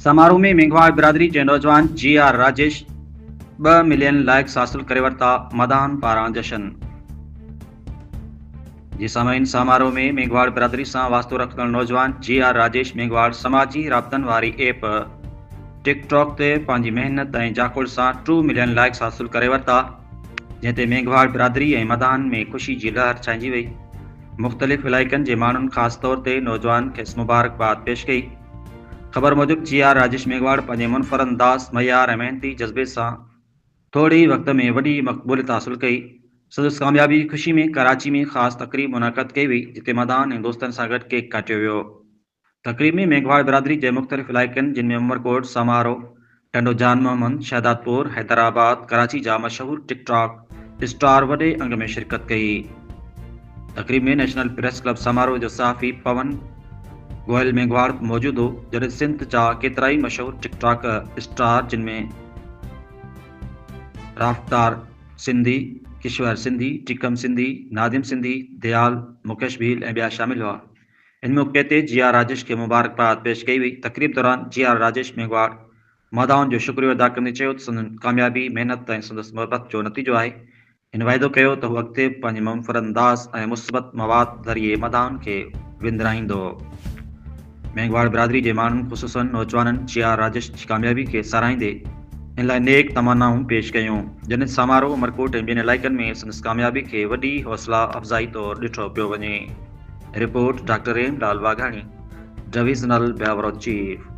समारोह में मेघवाल बिरादरी जे नौजवान जी.आर. राजेश 2 मिलियन लाइक्स हासिल करे वरिता। मदान पारां जशन। जी सामाइन, समारोह में मेघवाड़ बिरादरी से वास्तो रखंदड़ नौजवान जी.आर. राजेश मेघवाड़ समाजी राबतन वारी ऐप टिकटॉक ते पंहिंजी मेहनत ऐं जाकुड़ से 2 मिलियन लाइक्स हासिल करे वरिता, जंहिं मेघवाड़ बिरादरी ऐं मदान में ख़ुशी की लहर छाइजी वई। मुख़्तलिफ़ इलाइक़नि जे माण्हुनि ख़ास तौर ते नौजवान खे मुबारकबाद पेश कई। ख़बर मूजिब जी.आर. राजेश मेघवाड़ पंहिंजे मुनफरद अंदाज़, मयार ऐं मेहनती जज़्बे से थोड़े ही वक्त में वही मक़बूलियत हासिल कई। संदसि कामयाबी की खुशी में कराची में ख़ास तकरीब मुनक़द कई वई, जिते मदान ऐं दोस्तनि सां गॾु केक काटियो वियो। तकरीब में मेघवाड़ बिरादरी के मुख़्तलिफ़ इलाइक़नि जिनमें उमरकोट, समारो, टंडो जान मोहम्मद, शहदादपुर, हैदराबाद, कराची जा मशहूर टिकटॉक स्टार वॾे अंग में शिरकत कई। तकरीब में नेशनल प्रेस क्लब समारोह जो सहाफ़ी पवन गोयल मेघवाड़ मौजूद हो, जॾहिं सिंध जा केतराई मशहूर टिकटॉक स्टार जिनमें राफ्तार सिंधी, किश्वर सिंधी, टीकम सिंधी, नादिम सिंधी, दयाल, मुकेश भील ऐं ॿिया शामिल हुआ। इन मौके ते जी.आर. राजेश के मुबारकबाद पेश कई वई। तकरीब दौरान जी.आर. राजेश मेघवाड़ मदाउन जो शुक्रियो अदा कंदे चयो त संदन कामयाबी महिनत ऐं संदसि मुहबत जो नतीजो आहे। इन वाइदो कयो त हू अॻिते पंहिंजे मुनफरद अंदाज़ ऐं मुस्बत मवाद ज़रिए मदाउन खे विंदराईंदो। मेघवाड़ बिरादरी के माण्हुनि ख़ुसूसन नौजवाननि जी.आर. राजेश की कामयाबी के सराहींदे इन लाइ नेक तमन्नाऊं पेश कयूं, जॾहिं समारोह उमरकोट ऐं ॿियनि इलाइक़नि में संदसि कामयाबी के वॾी हौसला अफ़ज़ाई तौरु ॾिठो पियो वञे। रिपोर्ट डॉक्टर एम लाल वाघाणी, डिवीज़नल ब्यूरो चीफ।